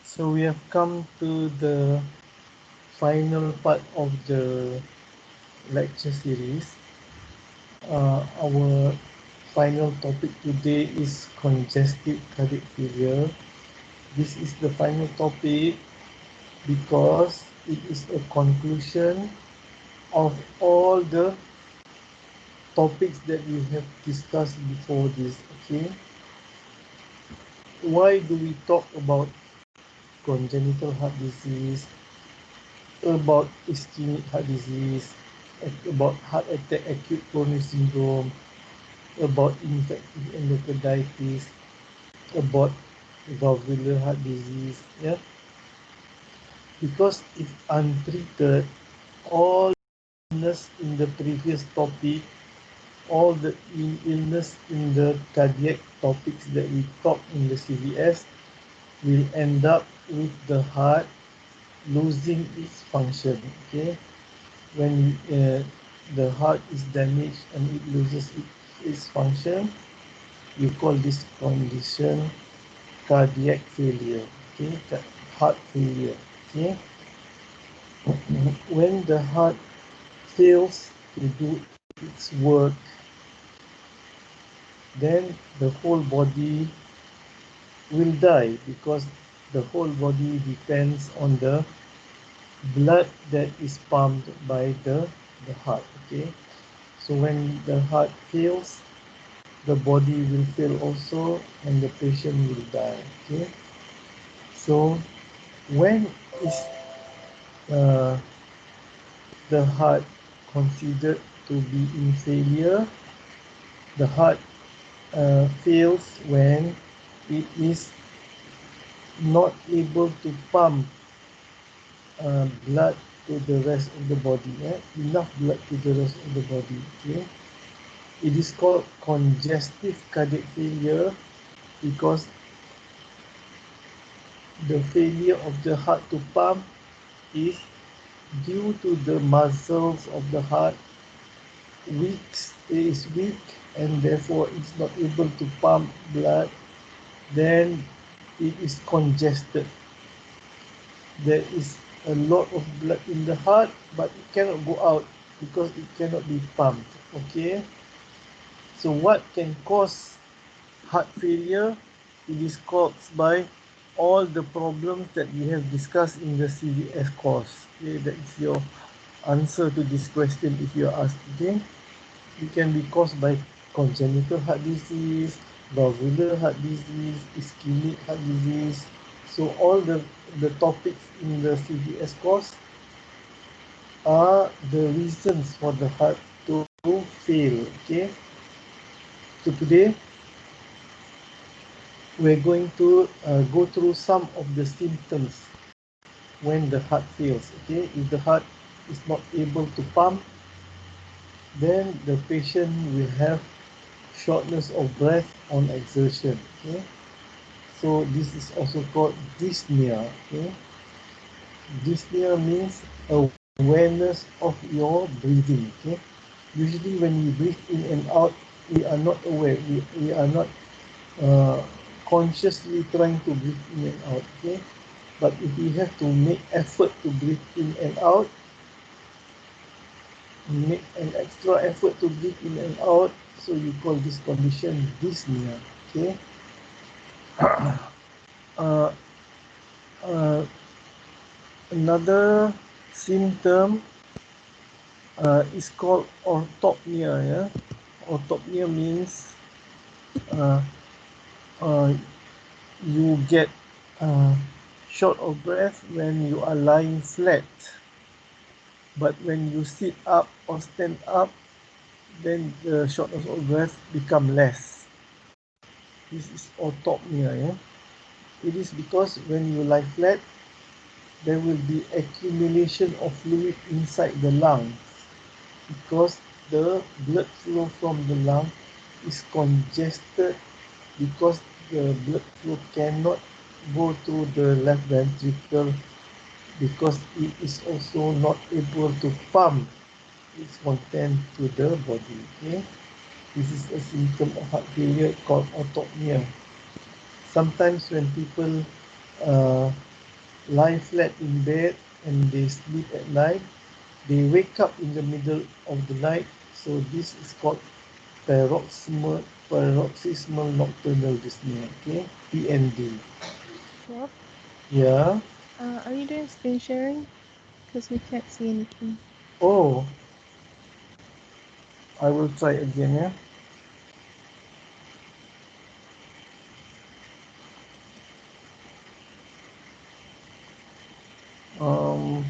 So we have come to the final part of the lecture series. Our final topic today is congestive cardiac failure. This is the final topic because it is a conclusion of all the topics that we have discussed before this. Okay, why do we talk about congenital heart disease, about ischemic heart disease, about heart attack, acute coronary syndrome, about infective endocarditis, about valvular heart disease? Yeah, because if untreated, all illness in the previous topic, all the illness in the cardiac topics that we talked in the CVS will end up with the heart losing its function. Okay, when the heart is damaged and it loses its function, we call this condition cardiac failure. Okay, heart failure. Okay, when the heart fails to do its work, then the whole body will die because the whole body depends on the blood that is pumped by the heart. Okay, so when the heart fails, the body will fail also and the patient will die. Okay, so when is uh, the heart considered to be in failure? The heart fails when it is not able to pump blood to the rest of the body, enough blood to the rest of the body. Okay, it is called congestive cardiac failure because the failure of the heart to pump is due to the muscles of the heart is weak and therefore it's not able to pump blood. Then it is congested. There is a lot of blood in the heart, but it cannot go out because it cannot be pumped. Okay, so what can cause heart failure? It is caused by all the problems that we have discussed in the CVS course. Okay, that is your answer to this question if you are asked. Okay, it can be caused by congenital heart disease, valvular heart disease, ischemic heart disease. So all the topics in the CVS course are the reasons for the heart to fail. Okay, so today we're going to go through some of the symptoms when the heart fails. Okay, if the heart is not able to pump, then the patient will have shortness of breath on exertion. Okay, so this is also called dyspnea. Okay, dyspnea means awareness of your breathing. Okay, usually when we breathe in and out, we are not aware. We are not uh, consciously trying to breathe in and out. Okay, but if we have to make effort to breathe in and out, make an extra effort to breathe in and out, so you call this condition dyspnea. Okay, uh, uh, another symptom is called orthopnea. Yeah, orthopnea means uh, uh, you get uh, short of breath when you are lying flat, but when you sit up or stand up, then the shortness of breath become less. This is orthopnea. Yeah, it is because when you lie flat, there will be accumulation of fluid inside the lungs because the blood flow from the lung is congested because the blood flow cannot go through the left ventricle because it is also not able to pump its content to the body. Okay, this is a symptom of heart failure called orthopnea. sometimes when people uh, lie flat in bed and they sleep at night, they wake up in the middle of the night. So this is called paroxysmal nocturnal dyspnea. Okay, PND. Prof, Yeah. are you doing screen sharing? Because we can't see anything. Oh, I will try again. Yeah. Um.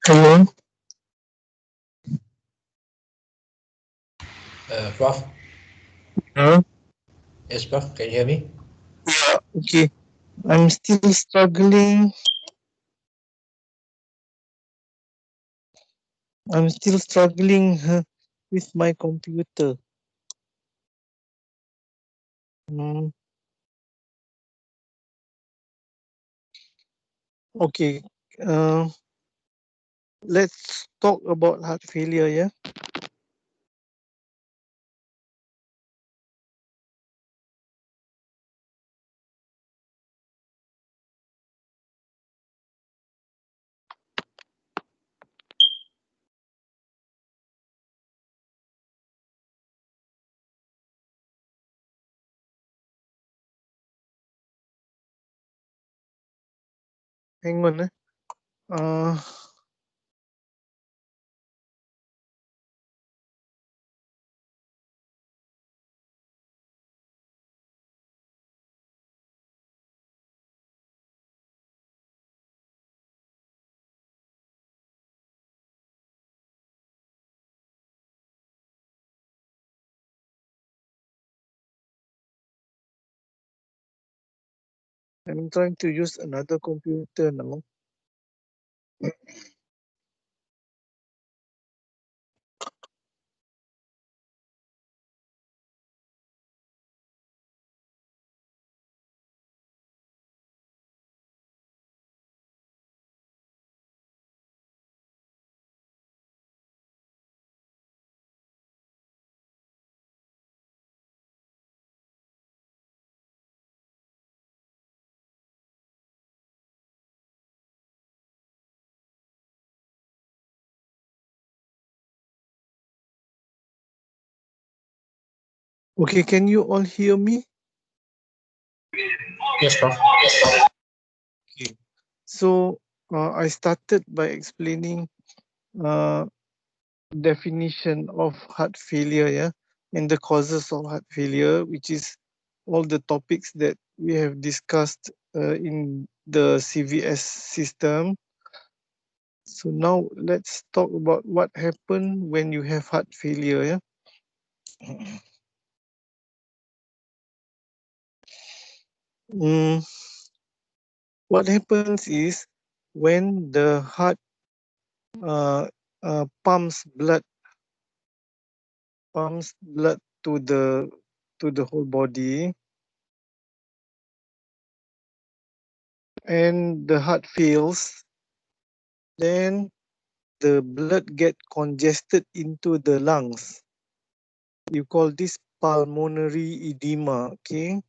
Hello. Prof. Huh? Yes, Prof. Can you hear me? Yeah. Okay. I'm still struggling. I'm still struggling with my computer. Mm, okay. Uh, let's talk about heart failure. Yeah. hang on. I'm trying to use another computer now. Okay, can you all hear me? Yes, Prof. Okay. So I started by explaining definition of heart failure, yeah, and the causes of heart failure, which is all the topics that we have discussed in the CVS system. So now let's talk about what happens when you have heart failure, yeah. What happens is when the heart uh, pumps blood to the whole body, and the heart fails, then the blood get congested into the lungs. You call this pulmonary edema. Okay,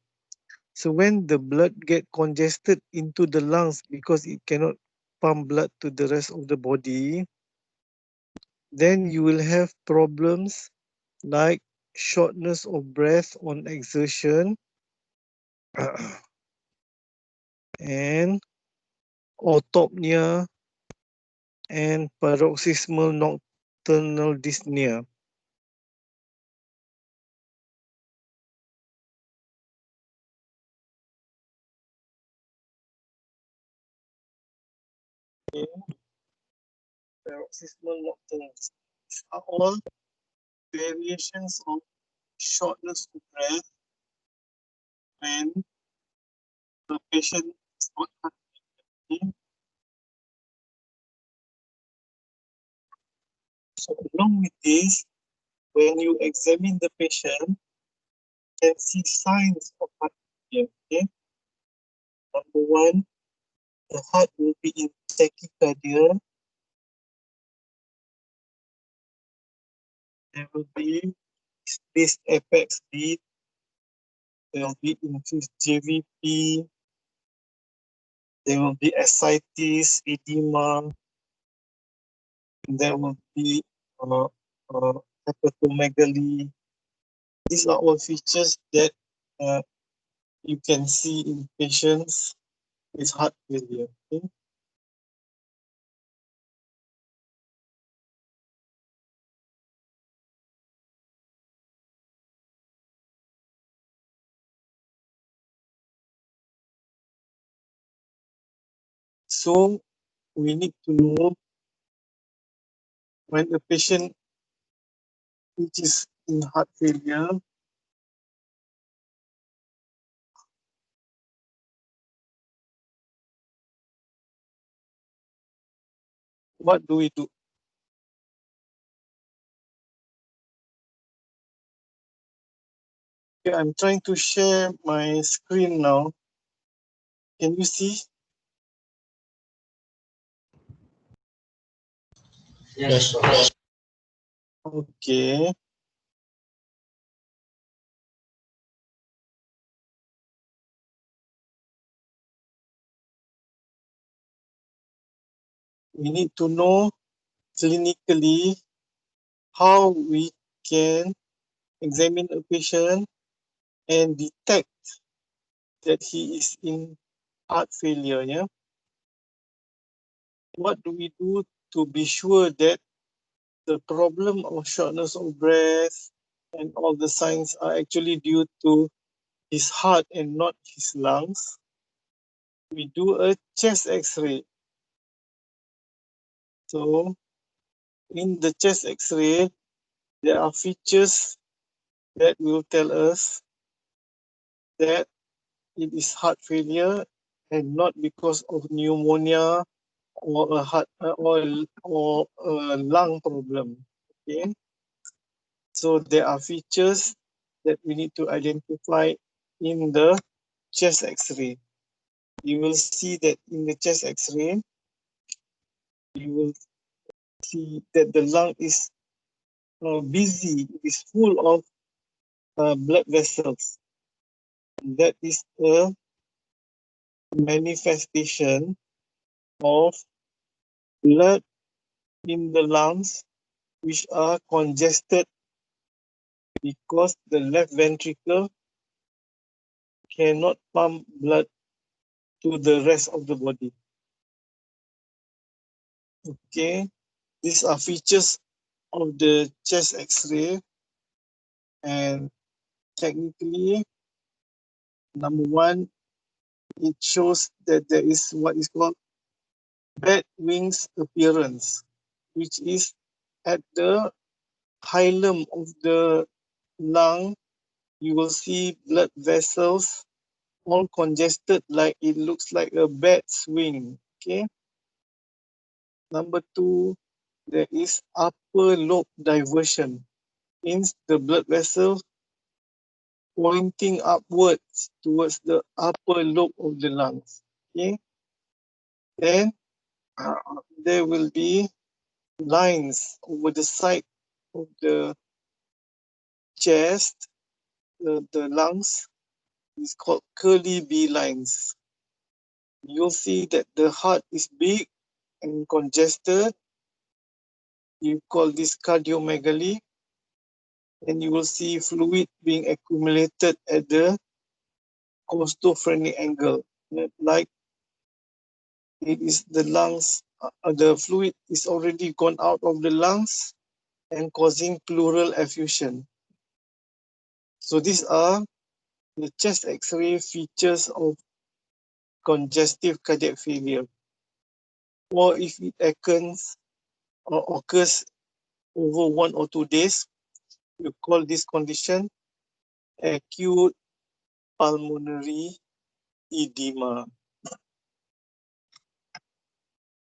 so when the blood get congested into the lungs because it cannot pump blood to the rest of the body, then you will have problems like shortness of breath on exertion and orthopnea and paroxysmal nocturnal dyspnea. Paroxysmal nocturnal dyspnea are all variations of shortness of breath when the patient is not breathing. So along with this, when you examine the patient, you can see signs of heart failure. Okay? Number one, the heart will be in tachycardia. There will be spaced apex beat. There will be increased JVP. There will be ascites, edema. There will be hepatomegaly. These are all features that you can see in patients with heart failure. Okay? So we need to know when a patient which is in heart failure, what do we do? Okay, I'm trying to share my screen now. Can you see? Yes, Prof. Okay. We need to know clinically how we can examine a patient and detect that he is in heart failure. Yeah. what do we do to be sure that the problem of shortness of breath and all the signs are actually due to his heart and not his lungs? We do a chest x-ray. So in the chest x-ray, there are features that will tell us that it is heart failure and not because of pneumonia or a heart or a lung problem. Okay, so there are features that we need to identify in the chest X-ray. You will see that in the chest X-ray, you will see that the lung is busy, it is full of blood vessels. That is a manifestation of blood in the lungs which are congested because the left ventricle cannot pump blood to the rest of the body. Okay, these are features of the chest X-ray, and technically, number one, it shows that there is what is called bat wings appearance, which is at the hilum of the lung. You will see blood vessels all congested, like it looks like a bat's wing. Okay. Number two, there is upper lobe diversion, means the blood vessel pointing upwards towards the upper lobe of the lungs. Okay. Then there will be lines over the side of the chest, the lungs. It's called curly B lines. You'll see that the heart is big and congested. You call this cardiomegaly. And you will see fluid being accumulated at the costophrenic angle, like it is the lungs, the fluid is already gone out of the lungs and causing pleural effusion. So these are the chest X-ray features of congestive cardiac failure. Or if it occurs over 1 or 2 days, we call this condition acute pulmonary edema.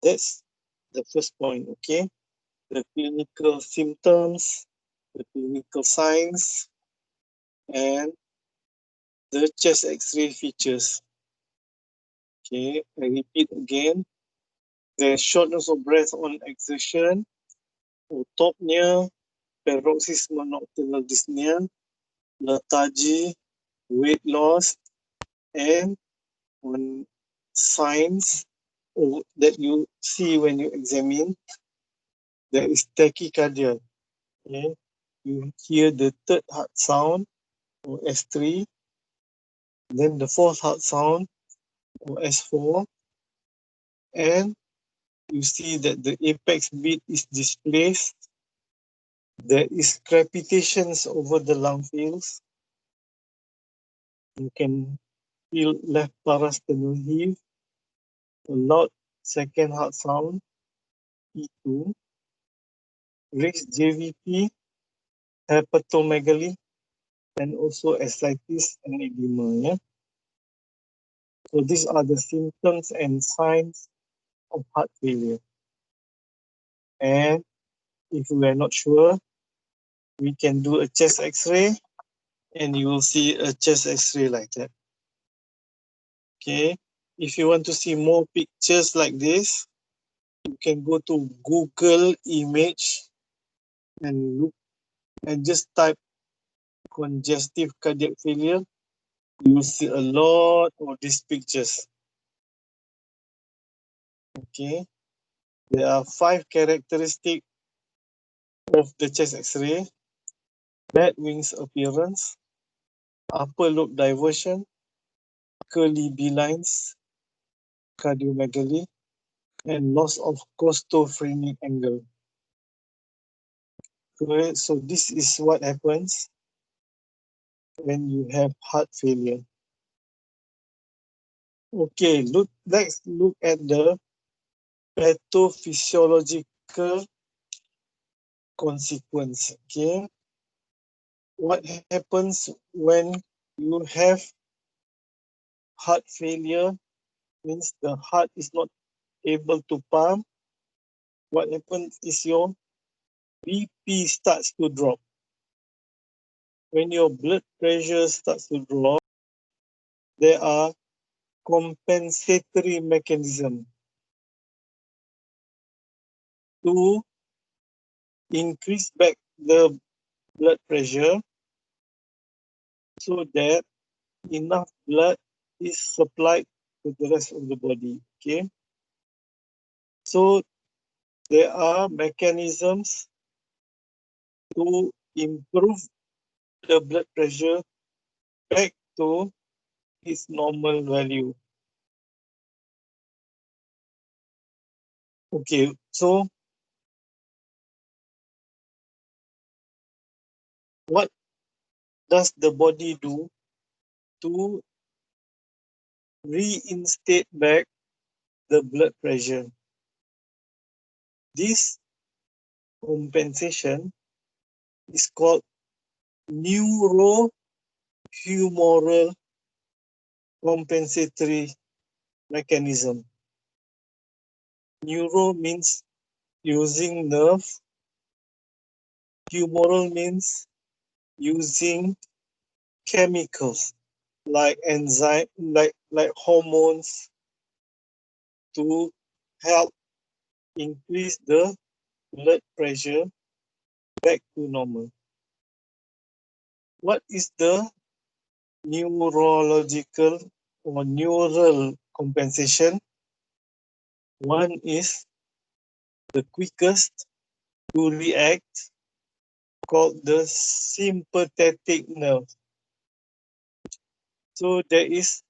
That's the first point, okay? The clinical symptoms, the clinical signs, and the chest X-ray features. Okay, I repeat again. There's shortness of breath on exertion, autopnea, paroxysmal nocturnal dyspnea, lethargy, weight loss, and on signs that you see when you examine, there is tachycardia. Okay, you hear the third heart sound or S3, then the fourth heart sound or S4, and you see that the apex beat is displaced. There is crepitations over the lung fields. You can feel left parasternal heave, a loud second heart sound, E2, raised JVP, hepatomegaly, and also ascites and edema. Yeah? So these are the symptoms and signs of heart failure. And if we are not sure, we can do a chest X-ray, and you will see a chest X-ray like that. Okay, if you want to see more pictures like this, you can go to Google image and look and just type congestive cardiac failure. You will see a lot of these pictures. Okay, there are 5 characteristics of the chest X-ray: bat wings appearance, upper lobe diversion, curly B lines, cardiomegaly, and loss of costophrenic angle. Okay, so this is what happens when you have heart failure. Okay, let's look at the pathophysiological consequence. Okay, what happens when you have heart failure means the heart is not able to pump. What happens is your BP starts to drop. When your blood pressure starts to drop, there are compensatory mechanisms to increase back the blood pressure so that enough blood is supplied to the rest of the body. Okay, so there are mechanisms to improve the blood pressure back to its normal value. Okay, so what does the body do to reinstate back the blood pressure? This compensation is called neurohumoral compensatory mechanism. Neuro means using nerve. Humoral means using chemicals like enzyme, like hormones to help increase the blood pressure back to normal. What is the neurological or neural compensation? One is the quickest to react, called the sympathetic nerve. So there is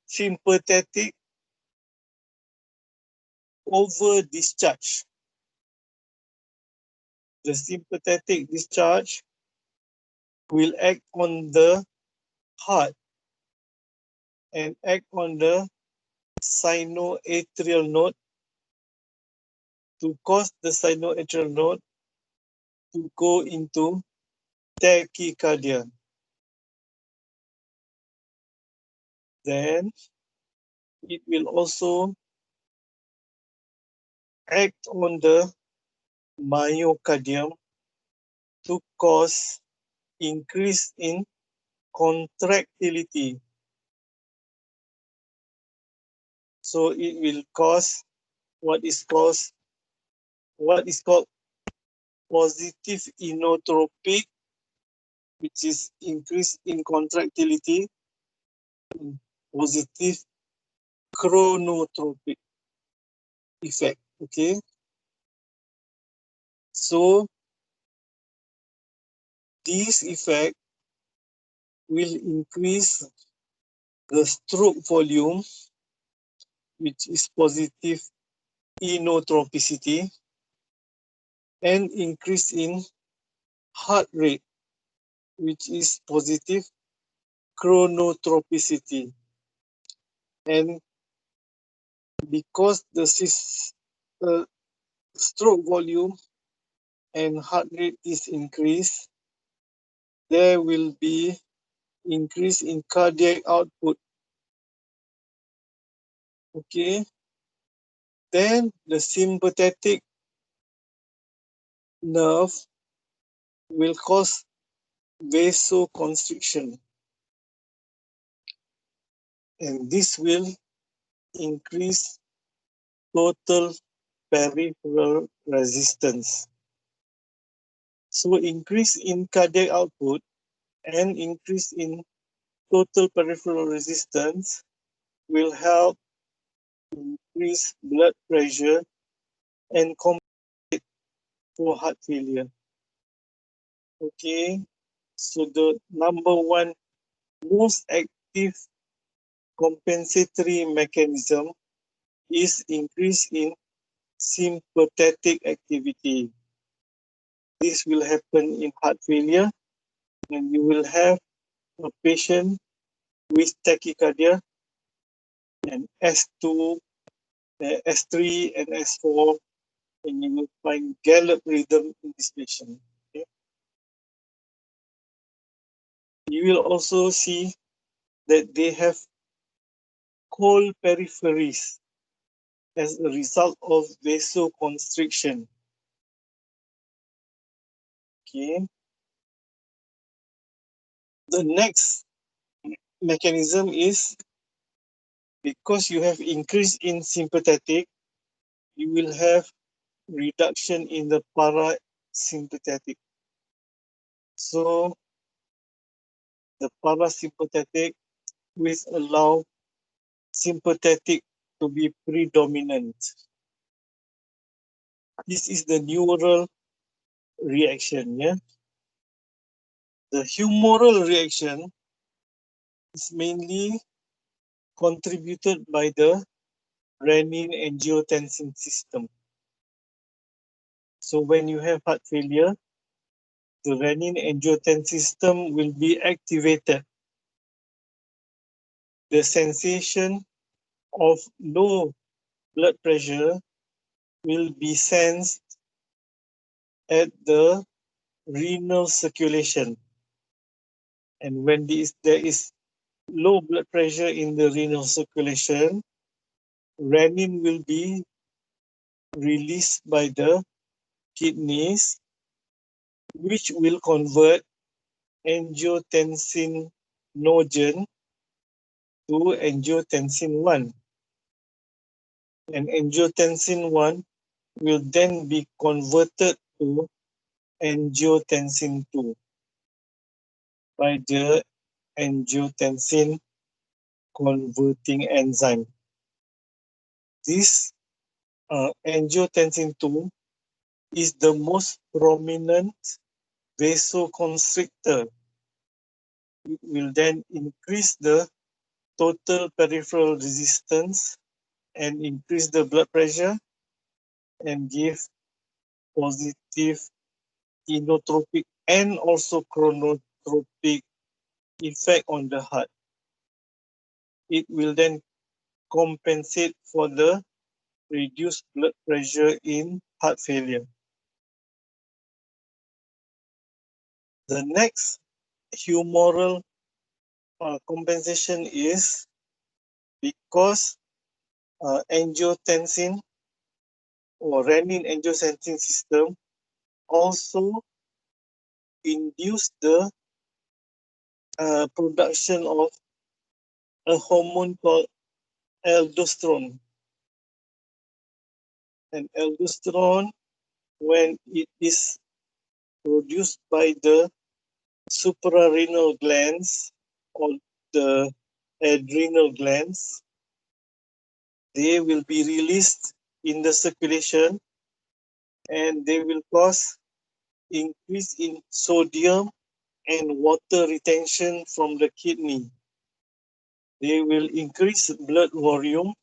sympathetic over discharge. The sympathetic discharge will act on the heart and act on the sinoatrial node to cause the sinoatrial node to go into tachycardia. Then it will also act on the myocardium to cause increase in contractility. So it will cause what is called positive inotropic, which is increase in contractility, and positive chronotropic effect. Okay, so this effect will increase the stroke volume, which is positive inotropicity, and increase in heart rate, which is positive chronotropicity. And because the stroke volume and heart rate is increased, there will be increase in cardiac output. Okay, then the sympathetic nerve will cause vasoconstriction, and this will increase total peripheral resistance. So increase in cardiac output and increase in total peripheral resistance will help increase blood pressure and compensate for heart failure. Okay, so the number one most active compensatory mechanism is increase in sympathetic activity. This will happen in heart failure, and you will have a patient with tachycardia and S2, S3 and S4, and you will find gallop rhythm in this patient. Okay? You will also see that they have cold peripheries as a result of vasoconstriction. Okay. The next mechanism is because you have increase in sympathetic, you will have reduction in the parasympathetic. So the parasympathetic will allow sympathetic to be predominant. This is the neural reaction. Yeah. The humoral reaction is mainly contributed by the renin-angiotensin system. So when you have heart failure, the renin-angiotensin system will be activated. The sensation of low blood pressure will be sensed at the renal circulation. And when there is low blood pressure in the renal circulation, renin will be released by the kidneys, which will convert angiotensinogen to angiotensin 1. And angiotensin 1 will then be converted to angiotensin 2 by the angiotensin converting enzyme. This angiotensin 2 is the most prominent vasoconstrictor. It will then increase the total peripheral resistance and increase the blood pressure and give positive inotropic and also chronotropic effect on the heart. It will then compensate for the reduced blood pressure in heart failure. The next humoral compensation is because angiotensin or renin-angiotensin system also induce the production of a hormone called aldosterone. And aldosterone, when it is produced by the suprarenal glands or the adrenal glands, they will be released in the circulation and they will cause increase in sodium and water retention from the kidney. They will increase blood volume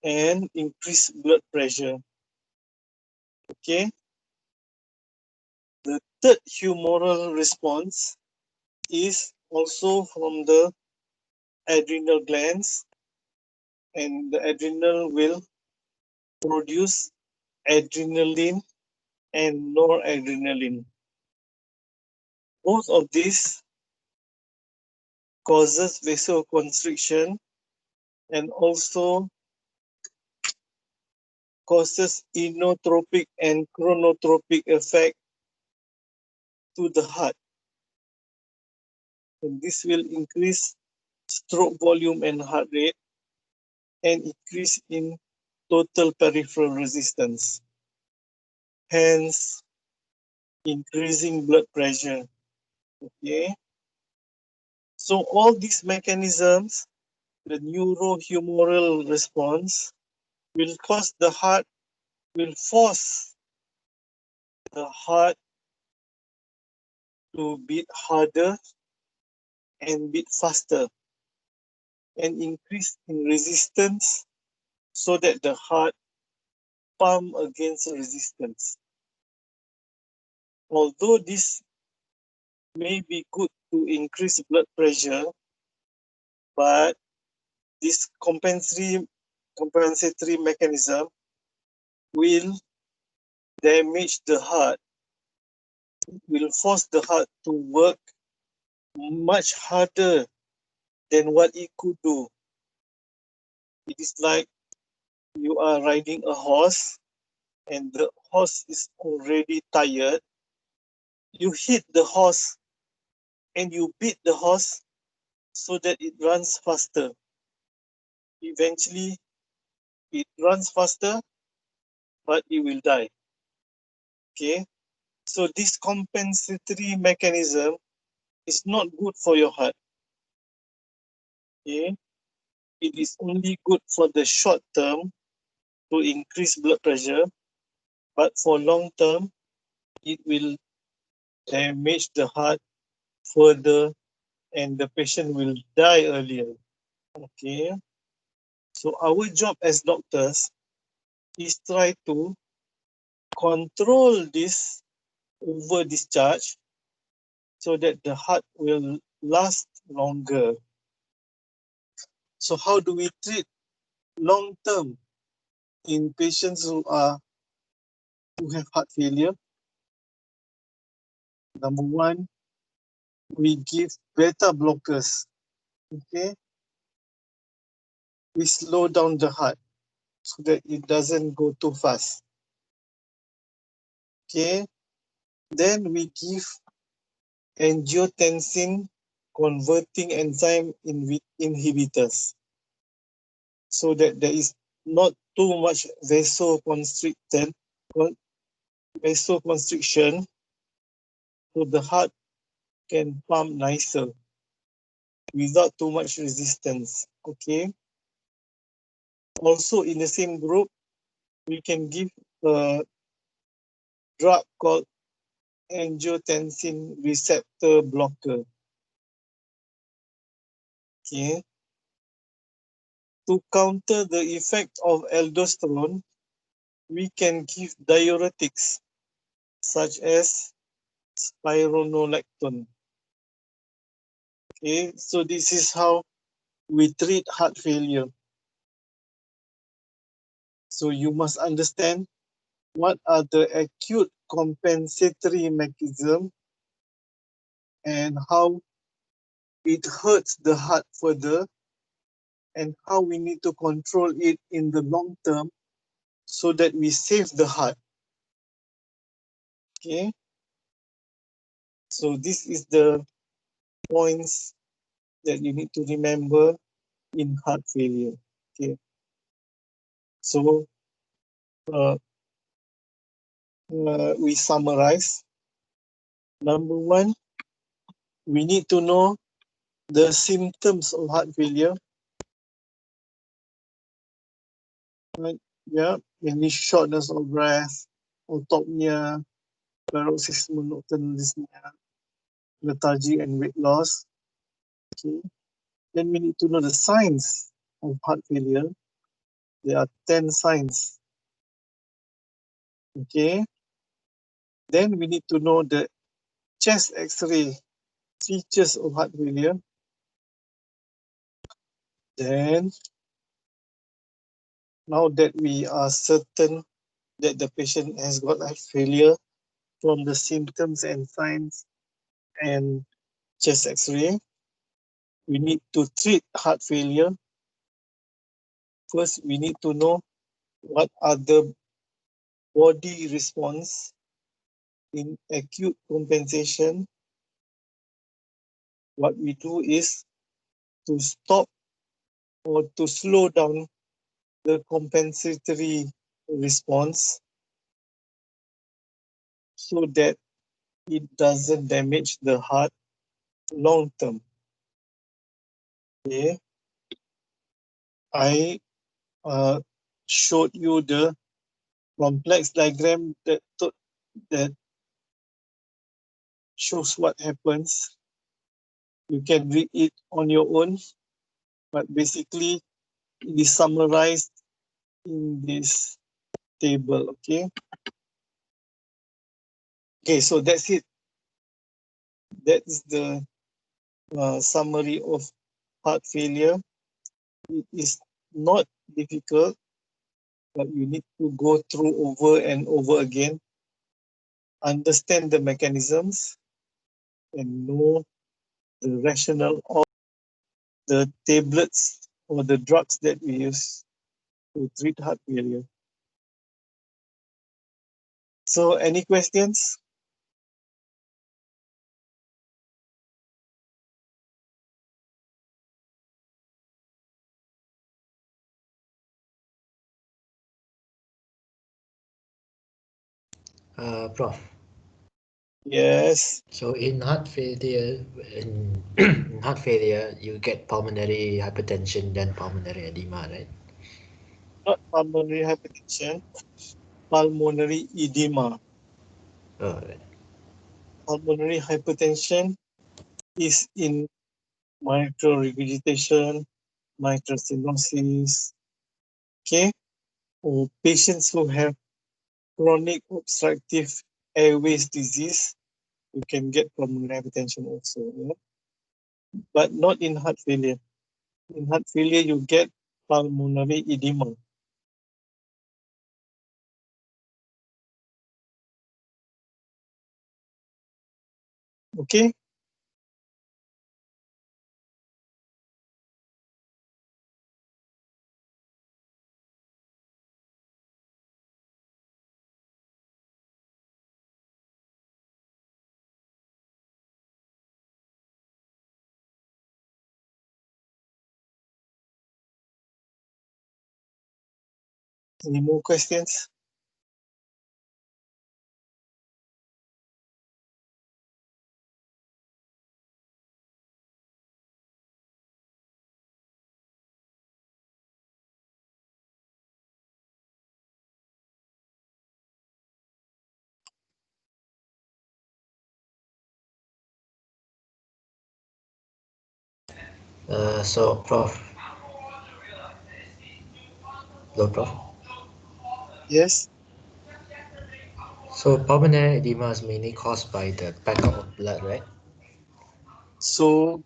and increase blood pressure. Okay. The third humoral response is also from the adrenal glands, and the adrenal will produce adrenaline and noradrenaline. Both of these causes vasoconstriction and also causes inotropic and chronotropic effect to the heart. And this will increase stroke volume and heart rate and increase in total peripheral resistance, hence increasing blood pressure. Okay. So all these mechanisms, the neurohumoral response will cause the heart, will force the heart to beat harder and beat faster. an increase in resistance so that the heart pump against resistance. Although this may be good to increase blood pressure, but this compensatory mechanism will damage the heart, will force the heart to work much harder than what it could do. It is like you are riding a horse and the horse is already tired. You hit the horse and you beat the horse so that it runs faster. Eventually, it runs faster, but it will die. Okay, so this compensatory mechanism is not good for your heart. Okay, it is only good for the short term to increase blood pressure, but for long term, it will damage the heart further and the patient will die earlier. Okay, so our job as doctors is try to control this over discharge so that the heart will last longer. So how do we treat long term in patients who have heart failure? Number one, we give beta blockers. Okay, we slow down the heart so that it doesn't go too fast. Okay, then we give angiotensin converting enzyme inhibitors so that there is not too much vasoconstriction, so the heart can pump nicer without too much resistance. Okay. Also in the same group, we can give a drug called angiotensin receptor blocker. Okay. To counter the effect of aldosterone, we can give diuretics such as spironolactone. Okay, so this is how we treat heart failure. So you must understand what are the acute compensatory mechanism and how it hurts the heart further and how we need to control it in the long term so that we save the heart. Okay, so this is the points that you need to remember in heart failure. Okay, so we summarize. Number one, we need to know the symptoms of heart failure. Right? Yeah, any shortness of breath, autopnia, paroxysmal nocturnal dyspnea, lethargy, and weight loss. Okay. Then we need to know the signs of heart failure. There are 10 signs. Okay. Then we need to know the chest X-ray features of heart failure. Then, now that we are certain that the patient has got heart failure from the symptoms and signs and chest X-ray, we need to treat heart failure. First, we need to know what are the body response in acute compensation. What we do is to stop or to slow down the compensatory response so that it doesn't damage the heart long term. Okay, I showed you the complex diagram that shows what happens. You can read it on your own. but basically it is summarized in this table. Okay. Okay, so that's it. That is the summary of heart failure. It is not difficult, but you need to go through over and over again, understand the mechanisms, and know the rationale of the tablets or the drugs that we use to treat heart failure. So, any questions? Prof. Yes. So in heart failure, in heart failure, you get pulmonary hypertension, then pulmonary edema, right? Not pulmonary hypertension, pulmonary edema. Oh, right. Pulmonary hypertension is in mitral regurgitation, mitral stenosis, okay, or patients who have chronic obstructive airways disease, you can get pulmonary hypertension also, yeah? But not in heart failure. In heart failure, you get pulmonary edema. Okay? Any more questions? So Prof. Hello, Prof. Yes. So pulmonary edema is mainly caused by the backup of blood, right? So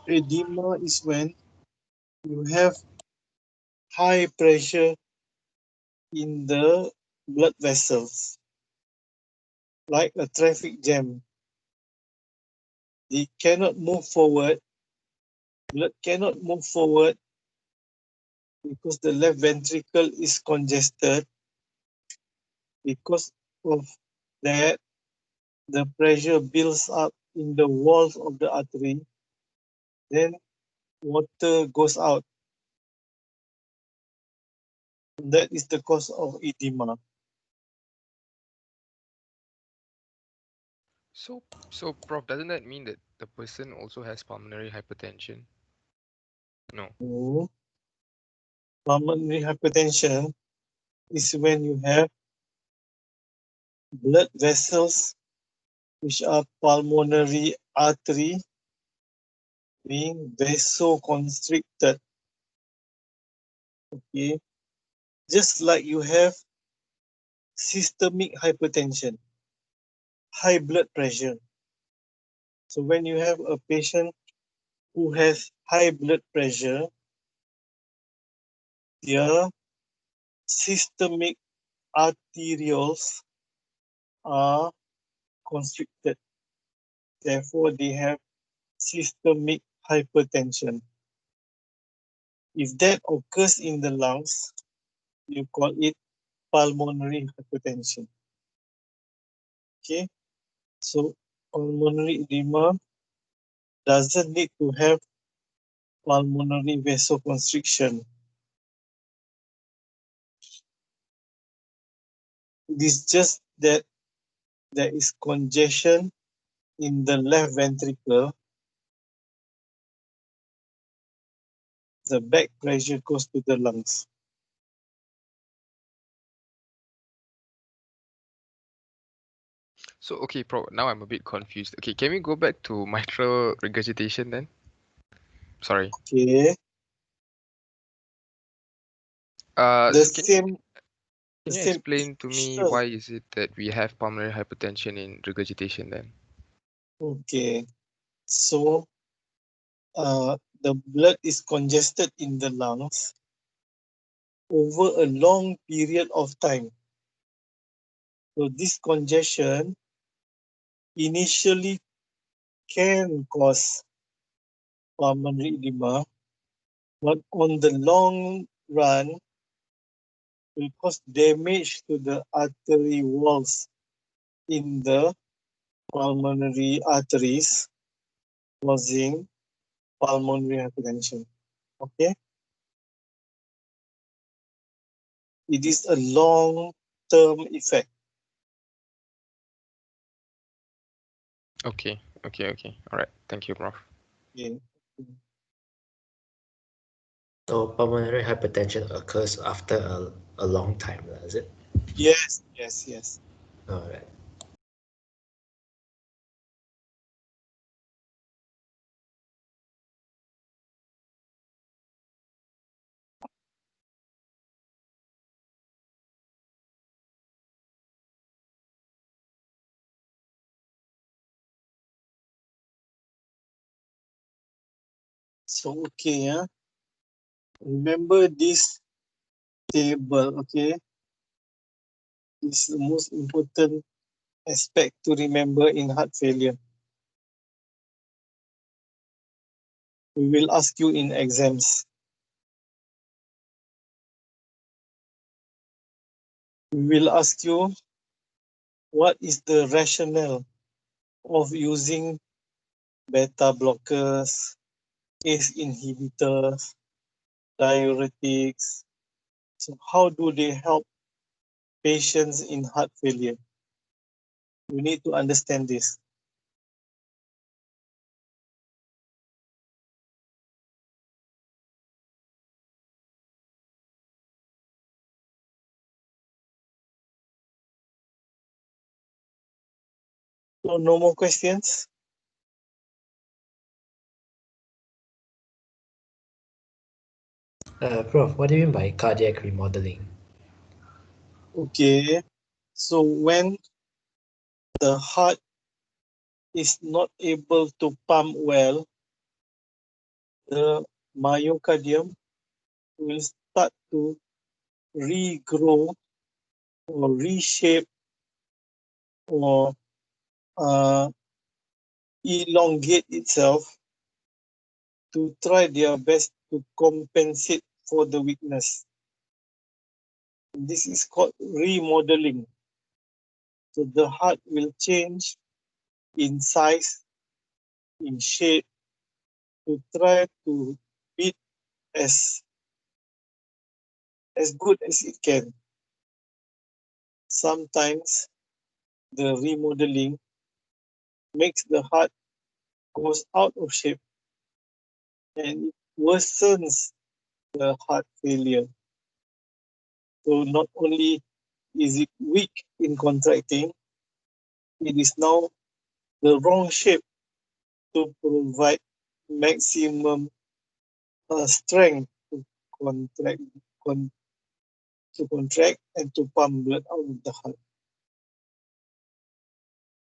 edema is when you have high pressure in the blood vessels, like a traffic jam. They cannot move forward, blood cannot move forward because the left ventricle is congested. Because of that, the pressure builds up in the walls of the artery, then water goes out. That is the cause of edema. So, Prof, doesn't that mean that the person also has pulmonary hypertension? No. So, pulmonary hypertension is when you have blood vessels, which are pulmonary artery, being vasoconstricted. Okay, just like you have systemic hypertension, high blood pressure. So when you have a patient who has high blood pressure, their systemic arterioles are constricted. Therefore, they have systemic hypertension. If that occurs in the lungs, you call it pulmonary hypertension. Okay, so pulmonary edema doesn't need to have pulmonary vasoconstriction. It is just that there is congestion in the left ventricle. The back pressure goes to the lungs. So, okay, Prof, now I'm a bit confused. Okay, can we go back to mitral regurgitation then? Sorry. Okay. The So same, can the you same. explain to me Sure. why is it that we have pulmonary hypertension in regurgitation then? Okay. So, the blood is congested in the lungs over a long period of time. So this congestion initially can cause pulmonary edema, but on the long run will cause damage to the artery walls in the pulmonary arteries, causing pulmonary hypertension. Okay, it is a long-term effect. Okay. All right. Thank you, Prof. Okay. So pulmonary hypertension occurs after a long time, is it? Yes, yes, yes. All right. So okay, yeah. Remember this table, okay? This is the most important aspect to remember in heart failure. We will ask you in exams. We will ask you what is the rationale of using beta blockers, ACE inhibitors, diuretics. So how do they help patients in heart failure? You need to understand this. So no more questions? Prof, what do you mean by cardiac remodeling? Okay. So when the heart is not able to pump well, the myocardium will start to regrow or reshape or uh, elongate itself to try their best to compensate for the weakness. This is called remodeling. So the heart will change in size, in shape, to try to beat as good as it can. Sometimes the remodeling makes the heart goes out of shape and it worsens the heart failure. So not only is it weak in contracting, it is now the wrong shape to provide maximum strength to contract, con- to contract and to pump blood out of the heart.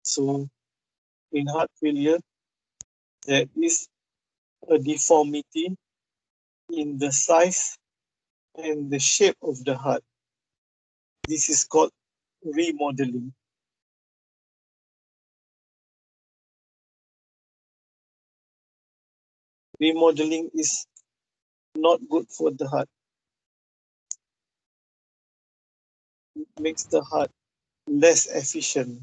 So in heart failure, there is a deformity in the size and the shape of the heart. This is called remodeling. Remodeling is not good for the heart. It makes the heart less efficient.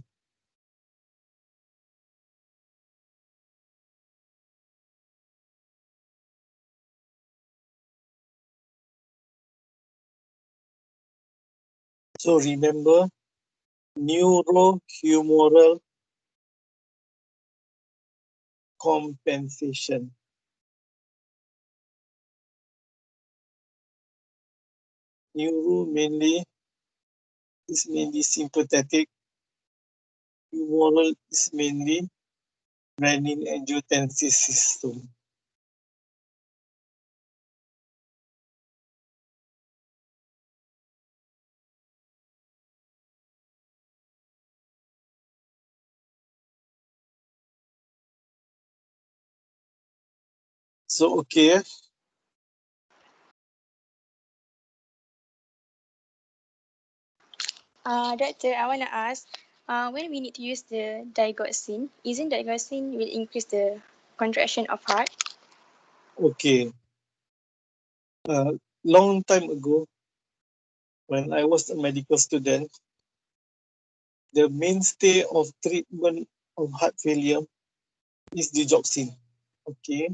So remember, neurohumoral compensation. Neuro is mainly sympathetic. Humoral is mainly renin angiotensin system. So, okay. Doctor, I want to ask, when we need to use the digoxin, isn't digoxin will increase the contraction of heart? Okay. Long time ago, when I was a medical student, the mainstay of treatment of heart failure is digoxin. Okay.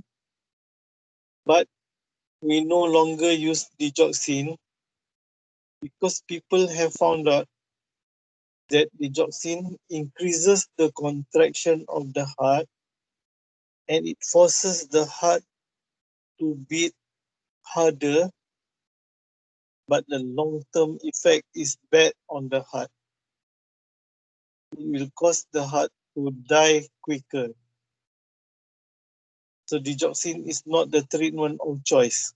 But we no longer use digoxin because people have found out that digoxin increases the contraction of the heart and it forces the heart to beat harder, but the long-term effect is bad on the heart. It will cause the heart to die quicker. So digoxin is not the treatment of choice.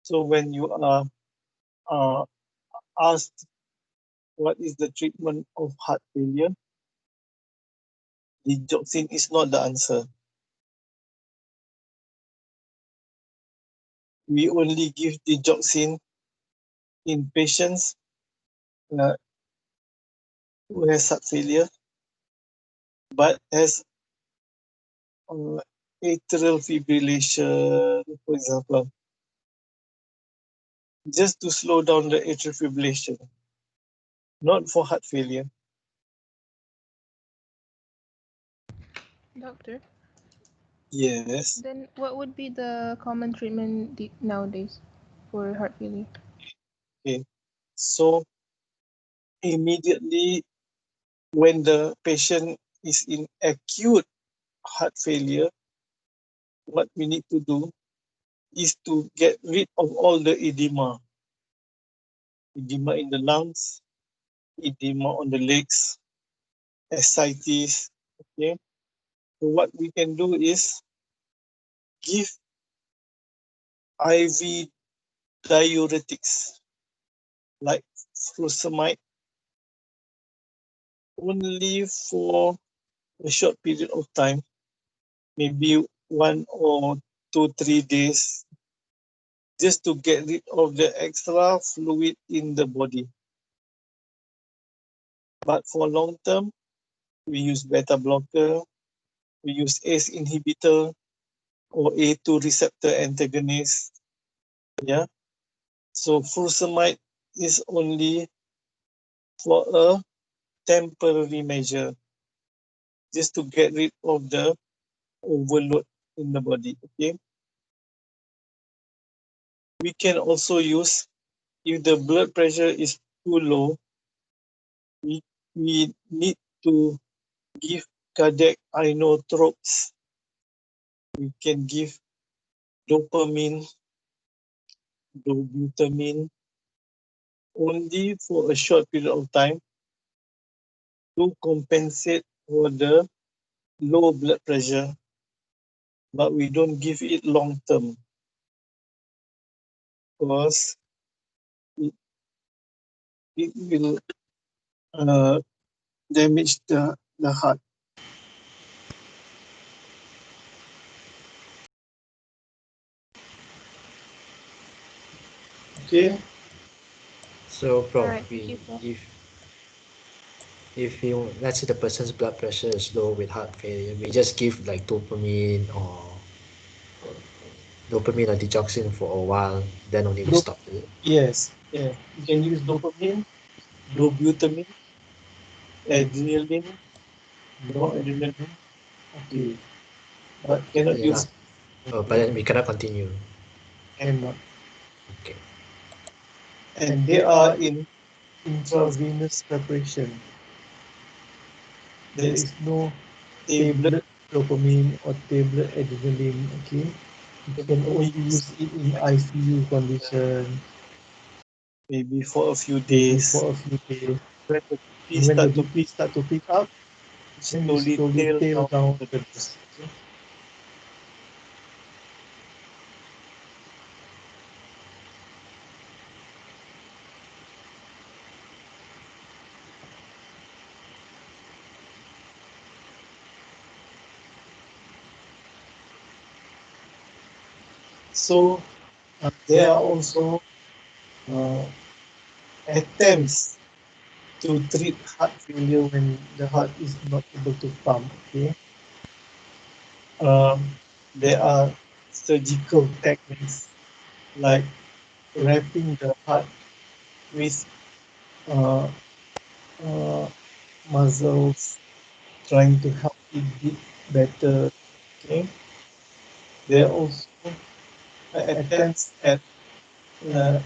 So when you are asked what is the treatment of heart failure, digoxin is not the answer. We only give digoxin in patients who has heart failure but has atrial fibrillation, for example, just to slow down the atrial fibrillation, not for heart failure. Doctor, Yes. then what would be the common treatment nowadays for heart failure? Okay. So immediately when the patient is in acute heart failure, what we need to do is to get rid of all the edema. Edema in the lungs, edema on the legs, ascites. Okay. So what we can do is give IV diuretics like furosemide only for a short period of time, maybe 1 or 2, 3 days, just to get rid of the extra fluid in the body. But for long term, we use beta blocker, we use ACE inhibitor or A2 receptor antagonist. Yeah. So furosemide is only for a temporary measure, just to get rid of the overload in the body. Okay. We can also use, if the blood pressure is too low, we need to give cardiac inotropes. We can give dopamine, dobutamine, only for a short period of time to compensate for the low blood pressure, but we don't give it long term because it will damage the heart. Okay. So, Prof, Alright, thank you, Prof. if you, let's say the person's blood pressure is low with heart failure, we just give like dopamine or digoxin for a while, then only we stop it. Yes. Yeah. You can use dopamine, dobutamine, adrenaline, noradrenaline. Okay. But cannot Yeah, use. but then we cannot continue. Cannot. Okay. And they are in Intravenous preparation. There is no tablet. tablet dopamine or tablet adrenaline. Okay, you can only use it in ICU condition, Maybe for a few maybe days. for a few days. When the BP And when the start to BP start to pick up, then you slowly slowly tail tail down down the the dose. dose. Okay? So there are also uh, attempts to treat heart failure when the heart is not able to pump. Okay, there are surgical techniques like wrapping the heart with uh, uh, muscles, trying to help it beat better. Okay, there are also attempts at uh,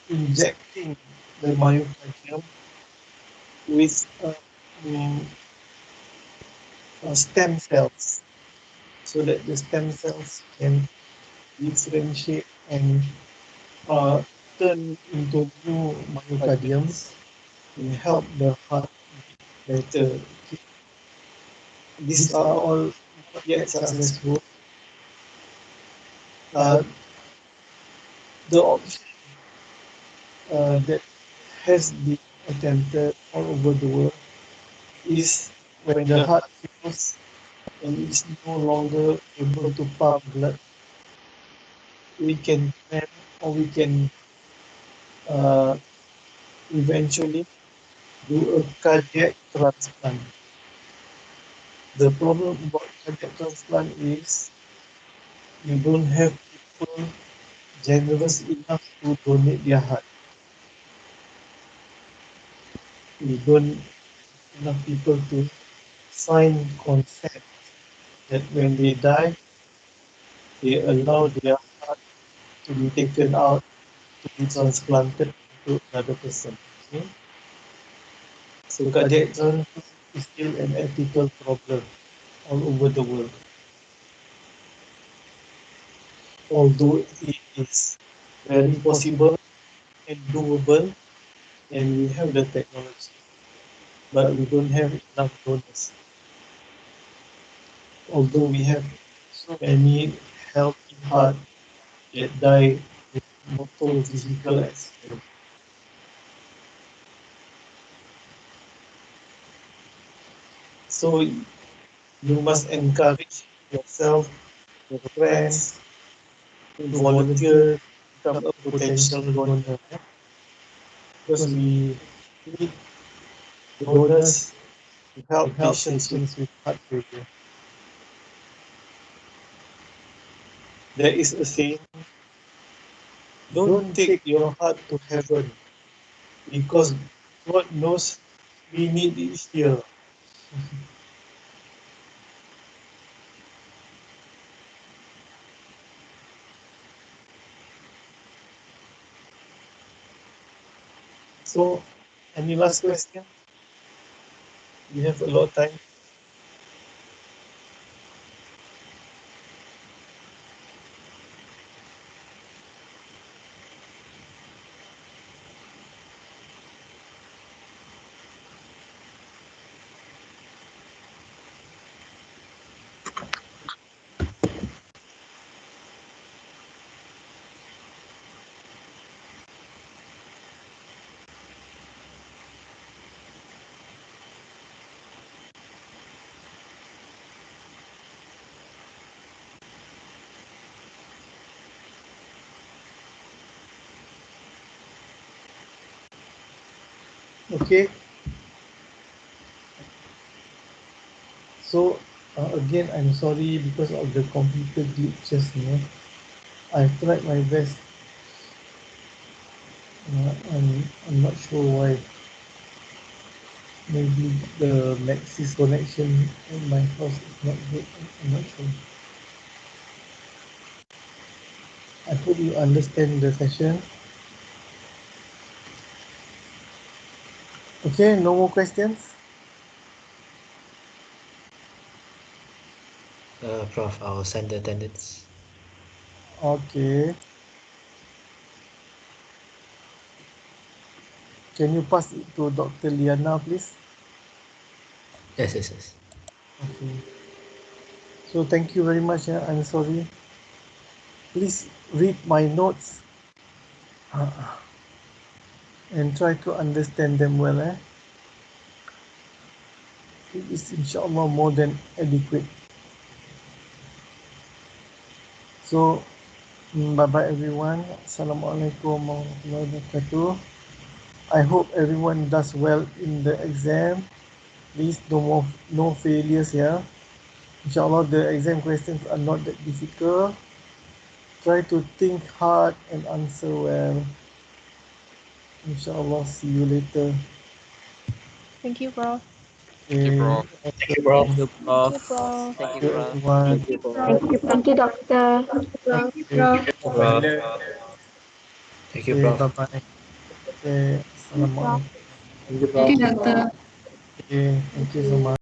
injecting the myocardium with mm, stem cells so that the stem cells can differentiate and uh, turn into new myocardiums and help the heart beat better. Okay. These are all not yet successful. Uh, the option that has been attempted all over the world is when the heart fails and is no longer able to pump blood, we can plan or we can uh, eventually do a cardiac transplant. The problem about cardiac transplant is you don't have people generous enough to donate their heart. You don't have enough people to sign consent that when they die, they allow their heart to be taken out to be transplanted to another person. Okay? So cardiac transplant is still an ethical problem all over the world. Although it is very possible and doable, and we have the technology, but we don't have enough donors. Although we have so many healthy heart that die in motor vehicle accident. So you must encourage yourself, your friends, to volunteer, become a potential donor. Because we need donors to help patients with heart failure. There is a saying, don't take your heart to heaven because God knows we need it here. So, any last question? We have a lot of time. Okay. So again, I'm sorry because of the computer glitches. I've tried my best. I'm not sure why. Maybe the Maxis connection in my house is not good. I'm not sure. I hope you understand the session. Okay, no more questions. Prof, I'll send the attendance. Okay. Can you pass it to Dr. Liana, please? Yes. Okay. So thank you very much. I'm sorry. Please read my notes and try to understand them well. It is inshallah more than adequate. So Bye bye everyone. Assalamualaikum warahmatullahi wabarakatuh. I hope everyone does well in the exam. Please no failures, yeah. Inshallah the exam questions are not that difficult. Try to think hard and answer well. Inshallah, see you later. Thank you, Prof. Thank you, Prof. Thank you, Prof. Thank you, Thank you, Prof. Prof. Thank you, Thank you Prof. everyone. Thank you, Prof. Thank you, Doctor. Prof. Okay, Prof. Thank you, okay, Prof. bye bye. Okay, assalamualaikum. Thank you, Thank Prof. you, Doctor. Okay, thank you so much.